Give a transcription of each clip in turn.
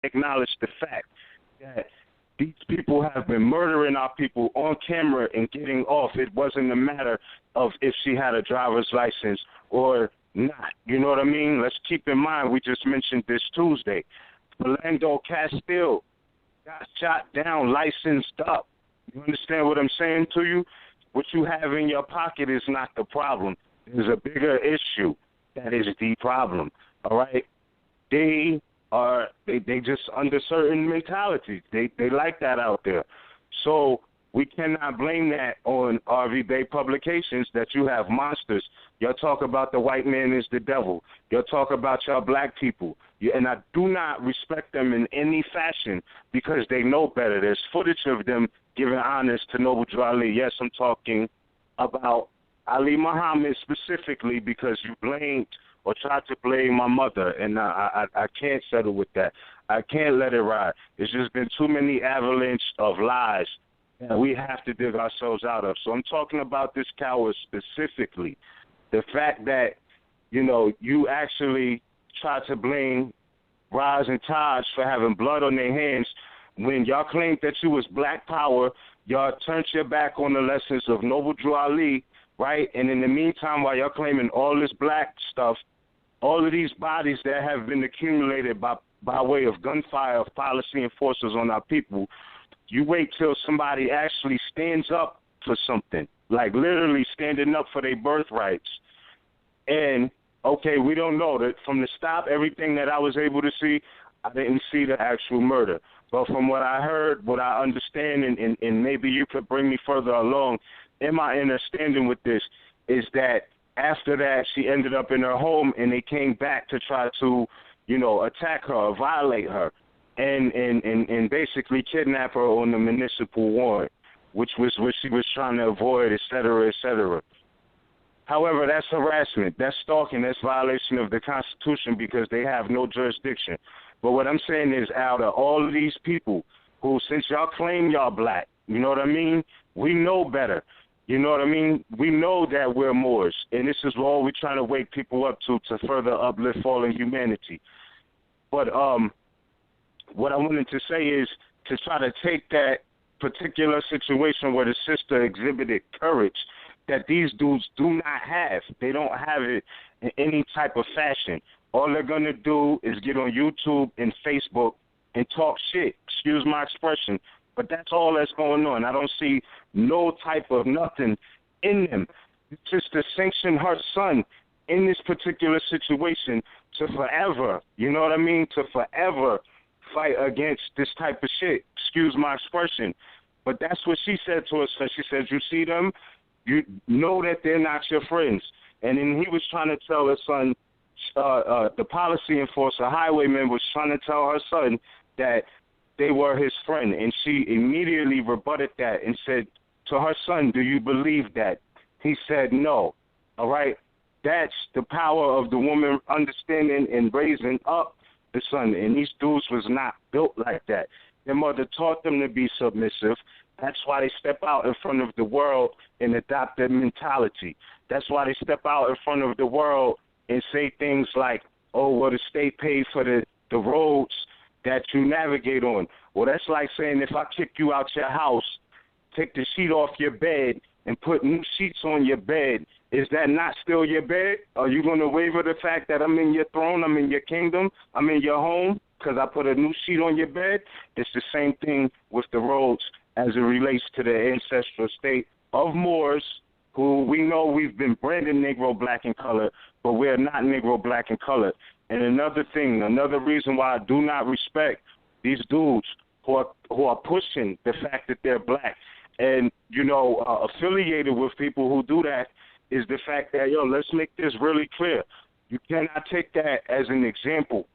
acknowledge the fact that these people have been murdering our people on camera and getting off. It wasn't a matter of if she had a driver's license or not. You know what I mean? Let's keep in mind, we just mentioned this Tuesday. Philando Castile got shot down, licensed up. You understand what I'm saying to you? What you have in your pocket is not the problem. There's a bigger issue that is the problem. All right? They just under certain mentalities. They like that out there. So we cannot blame that on RV Bay Publications that you have monsters. Y'all talk about the white man is the devil. Y'all talk about y'all black people. And I do not respect them in any fashion because they know better. There's footage of them giving honors to Noble Drew Ali. Yes, I'm talking about Ali Muhammad specifically because you blamed or tried to blame my mother, and I can't settle with that. I can't let it ride. There's just been too many avalanche of lies that we have to dig ourselves out of. So I'm talking about this coward specifically. The fact that, you know, you actually try to blame Raz and Taj for having blood on their hands when y'all claimed that you was black power, y'all turned your back on the lessons of Noble Drew Ali, right? And in the meantime, while y'all claiming all this black stuff, all of these bodies that have been accumulated by way of gunfire of policy enforcers on our people, you wait till somebody actually stands up for something, like literally standing up for their birthrights. And, okay, we don't know that from the stop, everything that I was able to see, I didn't see the actual murder. But from what I heard, what I understand, and maybe you could bring me further along in my understanding with this, is that after that, she ended up in her home, and they came back to try to, you know, attack her or violate her and basically kidnap her on the municipal warrant, which was what she was trying to avoid, et cetera, et cetera. However, that's harassment. That's stalking. That's violation of the Constitution because they have no jurisdiction. But what I'm saying is out of all of these people who, since y'all claim y'all black, you know what I mean, we know better. You know what I mean? We know that we're Moors, and this is all we're trying to wake people up to further uplift fallen humanity. But what I wanted to say is to try to take that particular situation where the sister exhibited courage that these dudes do not have. They don't have it in any type of fashion. All they're going to do is get on YouTube and Facebook and talk shit, excuse my expression. But that's all that's going on. I don't see no type of nothing in them. It's just to sanction her son in this particular situation to forever, you know what I mean, to forever fight against this type of shit, excuse my expression. But that's what she said to us. She said, you see them, you know that they're not your friends. And then he was trying to tell her son, the policy enforcer, highwayman, was trying to tell her son that they were his friend, and she immediately rebutted that and said to her son, do you believe that? He said no. All right? That's the power of the woman understanding and raising up the son, and these dudes was not built like that. Their mother taught them to be submissive. That's why they step out in front of the world and adopt their mentality. That's why they step out in front of the world and say things like, oh, well, the state paid for the roads that you navigate on. Well, that's like saying if I kick you out your house, take the sheet off your bed, and put new sheets on your bed, is that not still your bed? Are you going to waiver the fact that I'm in your throne, I'm in your kingdom, I'm in your home because I put a new sheet on your bed? It's the same thing with the roads as it relates to the ancestral state of Moors, who we know we've been branded Negro black in color, but we're not Negro black in color. And another thing, another reason why I do not respect these dudes who are pushing the fact that they're black and, you know, affiliated with people who do that is the fact that, yo, let's make this really clear. You cannot take that as an example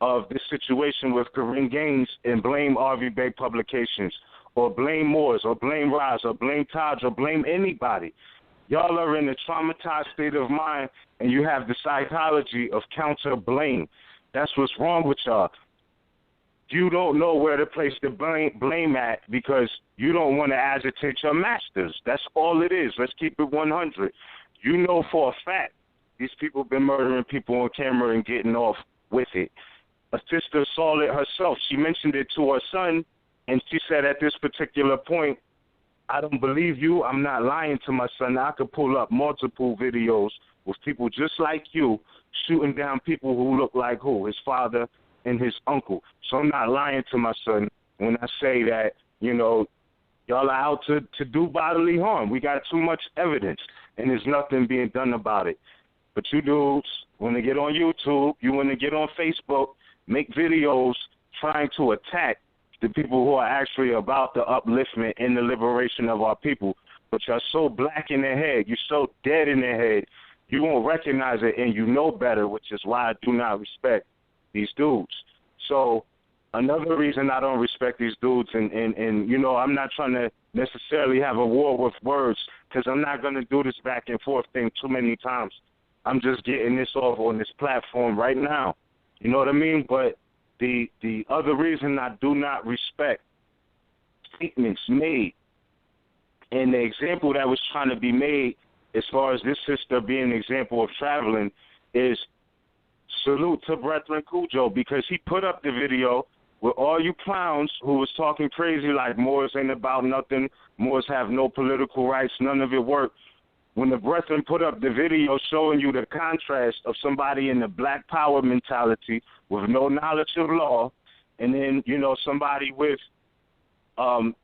of this situation with Kareem Gaines and blame RV Bay Publications or blame Moores or blame Raz or blame Taj or blame anybody. Y'all are in a traumatized state of mind, and you have the psychology of counter-blame. That's what's wrong with y'all. You don't know where to place the blame at because you don't want to agitate your masters. That's all it is. Let's keep it 100. You know for a fact these people been murdering people on camera and getting off with it. a sister saw it herself. She mentioned it to her son, and she said at this particular point, I don't believe you. I'm not lying to my son. I could pull up multiple videos with people just like you shooting down people who look like who? His father and his uncle. So I'm not lying to my son when I say that, you know, y'all are out to do bodily harm. We got too much evidence, and there's nothing being done about it. But you dudes want to get on YouTube, you want to get on Facebook, make videos trying to attack the people who are actually about the upliftment and the liberation of our people. But you're so black in the head, you're so dead in the head, you won't recognize it, and you know better, which is why I do not respect these dudes. So another reason I don't respect these dudes, and you know, I'm not trying to necessarily have a war with words, because I'm not going to do this back and forth thing too many times. I'm just getting this off on this platform right now. You know what I mean? But the other reason I do not respect statements made, and the example that was trying to be made as far as this sister being an example of traveling is salute to Brethren Cujo, because he put up the video with all you clowns who was talking crazy like Moors ain't about nothing, Moors have no political rights, none of it worked. When the Brethren put up the video showing you the contrast of somebody in the black power mentality with no knowledge of law, and then, you know, somebody with,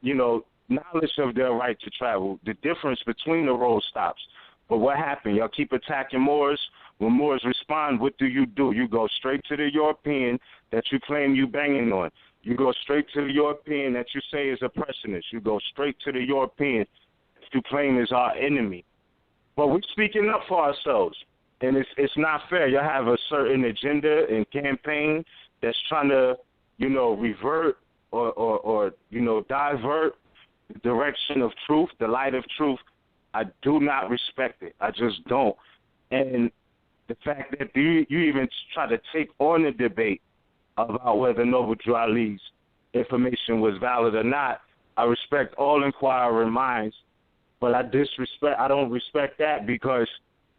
you know, knowledge of their right to travel, the difference between the road stops. But what happened? Y'all keep attacking Moors. When Moors respond, what do? You go straight to the European that you claim you banging on. You go straight to the European that you say is oppressionist. You go straight to the European that you claim is our enemy. But we're speaking up for ourselves, and it's not fair. You have a certain agenda and campaign that's trying to, you know, revert or you know, divert the direction of truth, the light of truth. I do not respect it. I just don't. And the fact that you even try to take on the debate about whether Noble Drew Ali's information was valid or not, I respect all inquiring minds. But I don't respect that, because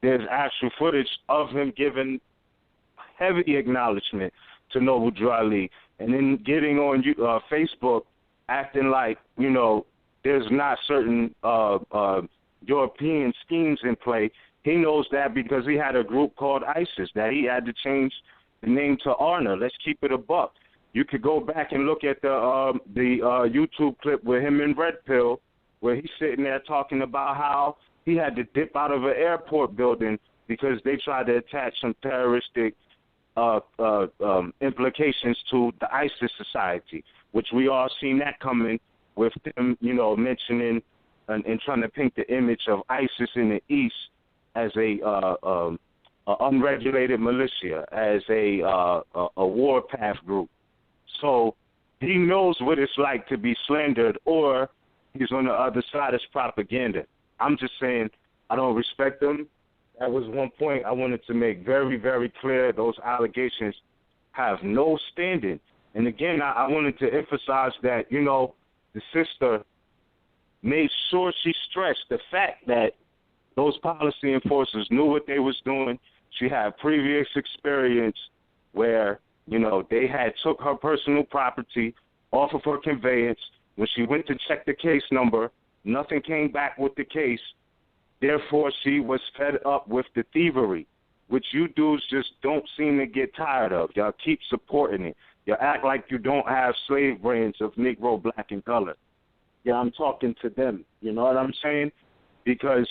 there's actual footage of him giving heavy acknowledgement to Noble Drew Ali, and then getting on Facebook acting like, you know, there's not certain European schemes in play. He knows that because he had a group called ISIS that he had to change the name to ARNA. Let's keep it a buck. You could go back and look at the YouTube clip with him and Red Pill, where he's sitting there talking about how he had to dip out of an airport building because they tried to attach some terroristic implications to the ISIS society, which we all seen that coming with them, you know, mentioning and trying to paint the image of ISIS in the East as a unregulated militia, as a warpath group. So he knows what it's like to be slandered, or he's on the other side as propaganda. I'm just saying I don't respect him. That was one point I wanted to make very, very clear. Those allegations have no standing. And again, I wanted to emphasize that, you know, the sister made sure she stressed the fact that those policy enforcers knew what they was doing. She had previous experience where, you know, they had took her personal property off of her conveyance. When she went to check the case number, nothing came back with the case. Therefore, she was fed up with the thievery, which you dudes just don't seem to get tired of. Y'all keep supporting it. You act like you don't have slave brains of Negro, black, and color. Yeah, I'm talking to them. You know what I'm saying? Because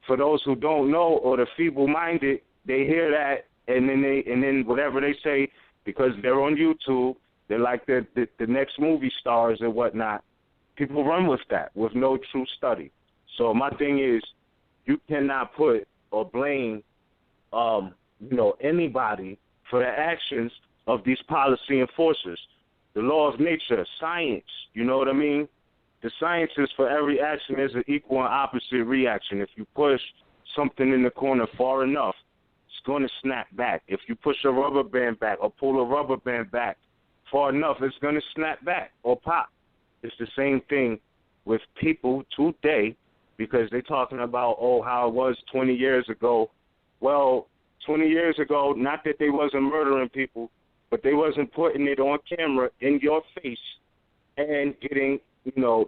for those who don't know, or the feeble-minded, they hear that, and then whatever they say, because they're on YouTube, they're like the next movie stars and whatnot. People run with that with no true study. So my thing is, you cannot put or blame, you know, anybody for the actions of these policy enforcers. The law of nature, science, you know what I mean? The science is for every action there's an equal and opposite reaction. If you push something in the corner far enough, it's going to snap back. If you push a rubber band back or pull a rubber band back far enough, it's going to snap back or pop. It's the same thing with people today, because they're talking about, oh, how it was 20 years ago. Well, 20 years ago, not that they wasn't murdering people, but they wasn't putting it on camera in your face and getting,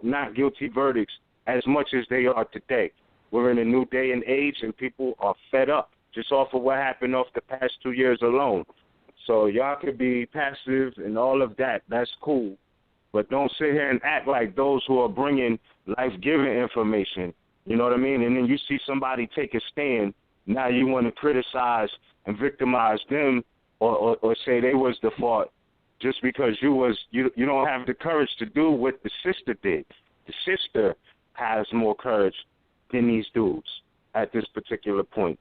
not guilty verdicts as much as they are today. We're in a new day and age, and people are fed up just off of what happened off the past 2 years alone. So y'all could be passive and all of that. That's cool. But don't sit here and act like those who are bringing life-giving information. You know what I mean? And then you see somebody take a stand. Now you want to criticize and victimize them or say they was the fault just because you don't have the courage to do what the sister did. The sister has more courage than these dudes at this particular point.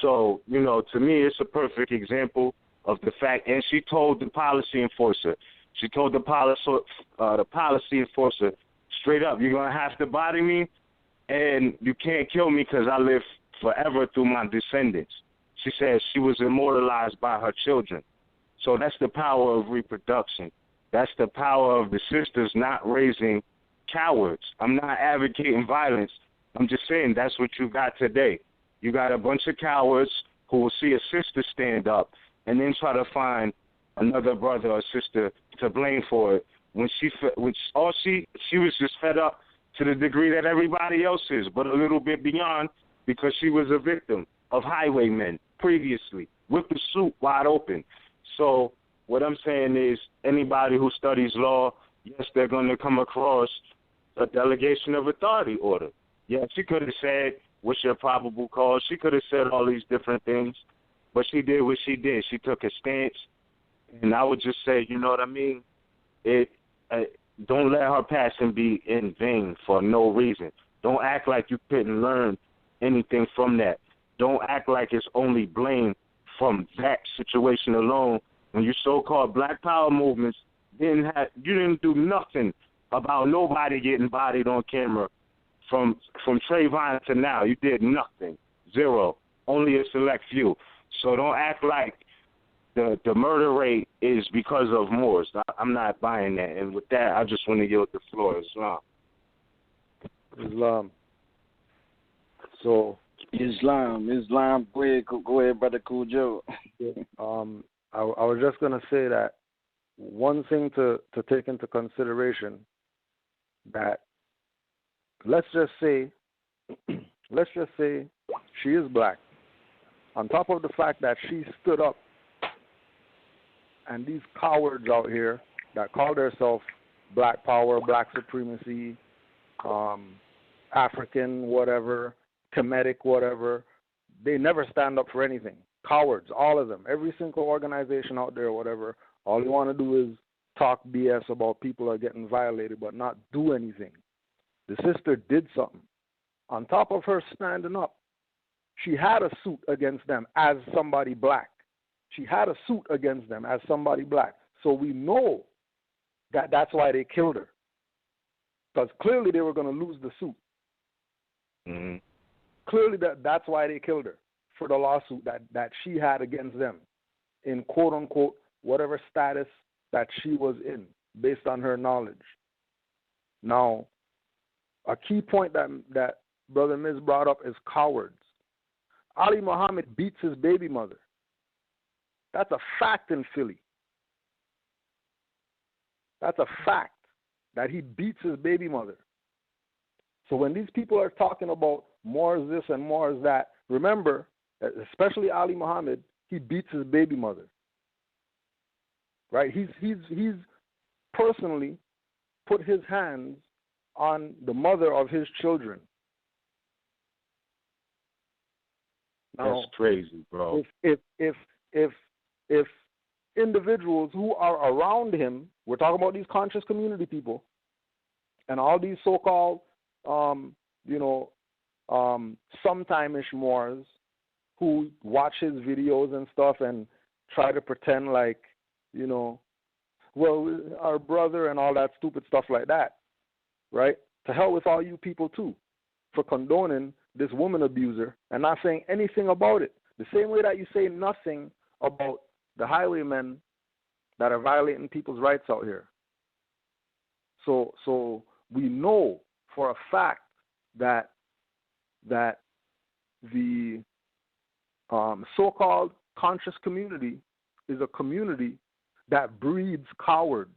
So, to me, it's a perfect example of the fact, and she told the policy enforcer, the policy enforcer straight up, you're going to have to body me, and you can't kill me because I live forever through my descendants. She says she was immortalized by her children. So that's the power of reproduction. That's the power of the sisters not raising cowards. I'm not advocating violence. I'm just saying that's what you got today. You got a bunch of cowards who will see a sister stand up and then try to find another brother or sister to blame for it when she was just fed up to the degree that everybody else is, but a little bit beyond, because she was a victim of highwaymen previously with the suit wide open. So what I'm saying is anybody who studies law, yes, they're going to come across a delegation of authority order. Yeah, she could have said, what's your probable cause? She could have said all these different things, but she did what she did. She took a stance, and I would just say, you know what I mean? Don't let her passing be in vain for no reason. Don't act like you couldn't learn anything from that. Don't act like it's only blame from that situation alone. When your so-called Black Power movements you didn't do nothing about nobody getting bodied on camera from Trayvon to now. You did nothing. Zero. Only a select few. So don't act like the murder rate is because of Moors. I'm not buying that. And with that, I just want to yield the floor. Islam. So Islam. Go ahead, brother Cool Joe. I was just gonna say that one thing to take into consideration, that let's just say she is black. On top of the fact that she stood up, and these cowards out here that call themselves Black Power, Black Supremacy, African whatever, Kemetic whatever, they never stand up for anything. Cowards, all of them. Every single organization out there, whatever, all you want to do is talk BS about people are getting violated but not do anything. The sister did something. On top of her standing up, she had a suit against them as somebody black. She had a suit against them as somebody black. So we know that that's why they killed her. Because clearly they were going to lose the suit. Mm-hmm. Clearly that's why they killed her, for the lawsuit that she had against them in quote-unquote whatever status that she was in based on her knowledge. Now, a key point that Brother Miz brought up is cowards. Ali Muhammad beats his baby mother. That's a fact in Philly. That's a fact that he beats his baby mother. So when these people are talking about more is this and more is that, remember, especially Ali Muhammad, he beats his baby mother. Right? He's personally put his hands on the mother of his children. Now, that's crazy, bro. If individuals who are around him, we're talking about these conscious community people, and all these so-called, sometime-ish Moors who watch his videos and stuff and try to pretend like, well, our brother and all that stupid stuff like that, right? To hell with all you people, too, for condoning this woman abuser and not saying anything about it. The same way that you say nothing about the highwaymen that are violating people's rights out here. So we know for a fact that the so-called conscious community is a community that breeds cowards.